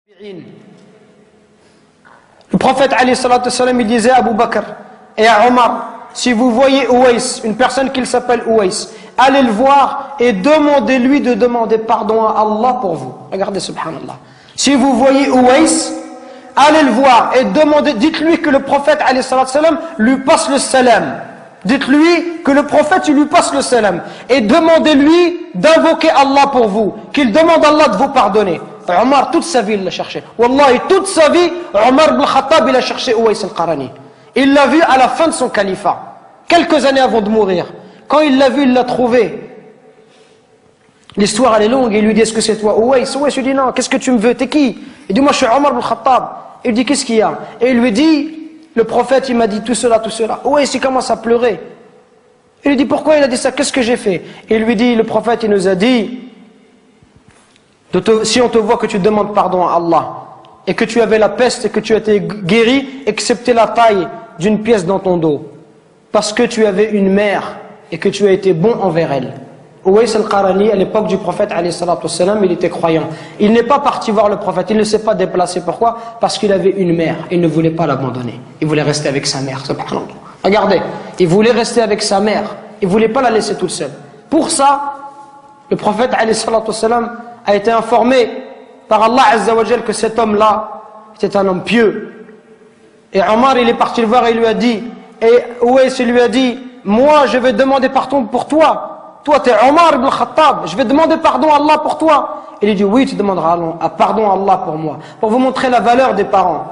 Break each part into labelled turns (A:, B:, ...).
A: Le prophète alayhi salatu wassalam, il disait à Abu Bakr et à Omar, si vous voyez Ouais, une personne qui s'appelle Ouais, allez le voir et demandez-lui de demander pardon à Allah pour vous. Regardez, subhanallah. Si vous voyez Ouais, allez le voir et demandez, dites-lui que le prophète alayhi salatu wassalam lui passe le salam. Dites-lui que le prophète lui passe le salam et demandez-lui d'invoquer Allah pour vous, qu'il demande à Allah de vous pardonner. Omar, toute sa vie, il l'a cherché. Wallahi, toute sa vie, Omar ibn Khattab, il a cherché Ouais al-Qarani. Il l'a vu à la fin de son califat, quelques années avant de mourir. Quand il l'a vu, il l'a trouvé. L'histoire, elle est longue. Il lui dit, est-ce que c'est toi, Ouais? Ouais lui dit, non, qu'est-ce que tu me veux? T'es qui? Il dit, moi, je suis Omar ibn Khattab. Il dit, qu'est-ce qu'il y a? Et il lui dit, le prophète, il m'a dit tout cela, tout cela. Ouais, il commence à pleurer. Il lui dit, pourquoi il a dit ça? Qu'est-ce que j'ai fait? Et il lui dit, le prophète, il nous a dit, si on te voit que tu demandes pardon à Allah, et que tu avais la peste et que tu as été guéri, excepté la taille d'une pièce dans ton dos, parce que tu avais une mère et que tu as été bon envers elle. Ouais al-Qarani, à l'époque du prophète, il était croyant. Il n'est pas parti voir le prophète, il ne s'est pas déplacé. Pourquoi? Parce qu'il avait une mère, il ne voulait pas l'abandonner. Il voulait rester avec sa mère. Regardez, il voulait rester avec sa mère, il ne voulait pas la laisser toute seule. Pour ça, le prophète a été informé par Allah Azza wa Jal que cet homme-là était un homme pieux. Et Omar, il est parti le voir et il lui a dit, et Ouais lui a dit, moi je vais demander pardon pour toi. Toi tu es Omar ibn Khattab, je vais demander pardon à Allah pour toi. Il lui dit, oui, tu demanderas pardon à Allah pour moi. Pour vous montrer la valeur des parents.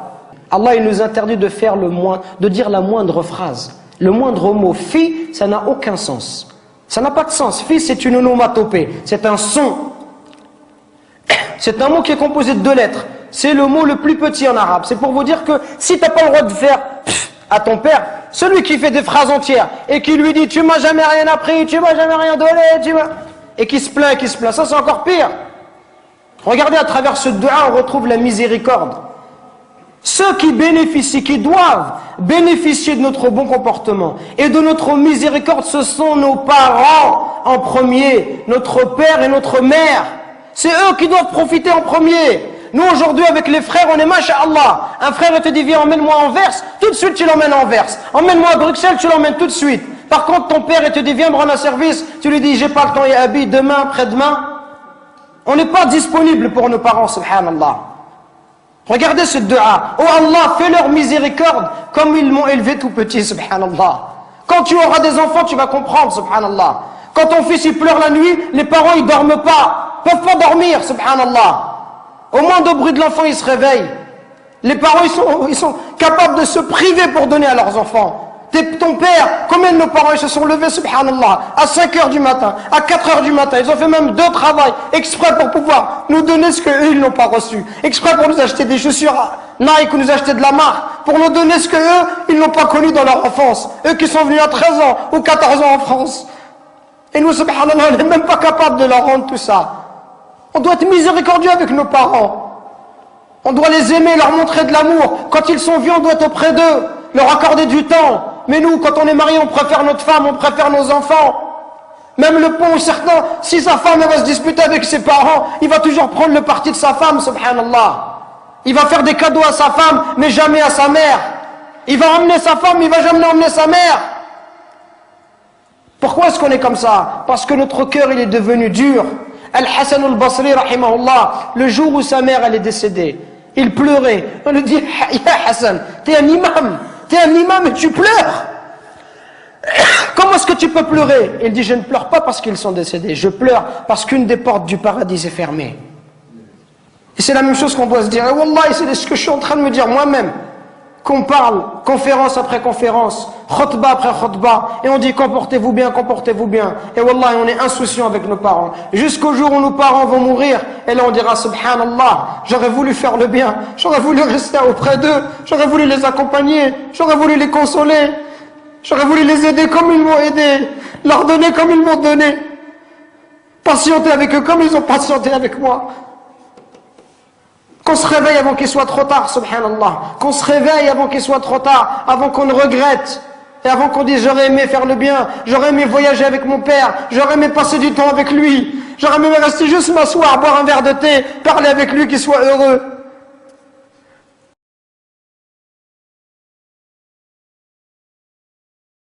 A: Allah, il nous interdit de faire de dire la moindre phrase. Le moindre mot. Fi, ça n'a aucun sens. Ça n'a pas de sens. Fi, c'est une onomatopée. C'est un son. C'est un mot qui est composé de 2 lettres. C'est le mot le plus petit en arabe. C'est pour vous dire que si tu n'as pas le droit de faire à ton père, celui qui fait des phrases entières et qui lui dit tu m'as jamais rien appris, tu m'as jamais rien donné, et qui se plaint, ça c'est encore pire. Regardez, à travers ce dua, on retrouve la miséricorde. Ceux qui bénéficient, qui doivent bénéficier de notre bon comportement et de notre miséricorde, ce sont nos parents en premier, notre père et notre mère. C'est eux qui doivent profiter en premier. Nous aujourd'hui avec les frères, on est masha'Allah. Un frère te dit viens, emmène-moi à Anvers, tout de suite tu l'emmènes à Anvers. Emmène-moi à Bruxelles, tu l'emmènes tout de suite. Par contre ton père te dit viens me rendre un service, tu lui dis j'ai pas le temps, ya abi, demain, après-demain. On n'est pas disponible pour nos parents, subhanallah. Regardez ce dua. Oh Allah, fais leur miséricorde comme ils m'ont élevé tout petit, subhanallah. Quand tu auras des enfants, tu vas comprendre, subhanallah. Quand ton fils il pleure la nuit, les parents ils dorment pas, peuvent pas dormir, subhanallah. Au moindre bruit de l'enfant, il se réveille. Les parents, ils sont capables de se priver pour donner à leurs enfants. Ton père, combien de nos parents ils se sont levés, subhanallah, à 5 heures du matin, à 4 heures du matin. Ils ont fait même 2 travails exprès pour pouvoir nous donner ce qu'eux, ils n'ont pas reçu. Exprès pour nous acheter des chaussures Nike ou nous acheter de la marque. Pour nous donner ce qu'eux, ils n'ont pas connu dans leur enfance. Eux qui sont venus à 13 ans ou 14 ans en France. Et nous, subhanallah, on n'est même pas capable de leur rendre tout ça. On doit être miséricordieux avec nos parents. On doit les aimer, leur montrer de l'amour. Quand ils sont vieux, on doit être auprès d'eux, leur accorder du temps. Mais nous, quand on est marié, on préfère notre femme, on préfère nos enfants. Même le pont, certains, si sa femme elle va se disputer avec ses parents, il va toujours prendre le parti de sa femme, subhanallah. Il va faire des cadeaux à sa femme, mais jamais à sa mère. Il va emmener sa femme, il va jamais emmener sa mère. Pourquoi est-ce qu'on est comme ça? Parce que notre cœur, il est devenu dur. Al-Hassan al-Basri, rahimahullah, le jour où sa mère, elle est décédée, il pleurait. On lui dit, ya Hassan, t'es un imam et tu pleures. Comment est-ce que tu peux pleurer? Il dit, je ne pleure pas parce qu'ils sont décédés, je pleure parce qu'une des portes du paradis est fermée. Et c'est la même chose qu'on doit se dire. Et Wallah, c'est ce que je suis en train de me dire moi-même. Qu'on parle, conférence après conférence, khutbah après khutbah, et on dit comportez-vous bien, comportez-vous bien. Et wallah, on est insouciant avec nos parents. Jusqu'au jour où nos parents vont mourir, et là on dira subhanallah, j'aurais voulu faire le bien, j'aurais voulu rester auprès d'eux, j'aurais voulu les accompagner, j'aurais voulu les consoler, j'aurais voulu les aider comme ils m'ont aidé, leur donner comme ils m'ont donné, patienter avec eux comme ils ont patienté avec moi. Qu'on se réveille avant qu'il soit trop tard, subhanallah. Qu'on se réveille avant qu'il soit trop tard, avant qu'on ne regrette. Et avant qu'on dise j'aurais aimé faire le bien, j'aurais aimé voyager avec mon père, j'aurais aimé passer du temps avec lui, j'aurais aimé rester juste m'asseoir, boire un verre de thé, parler avec lui, qu'il soit heureux.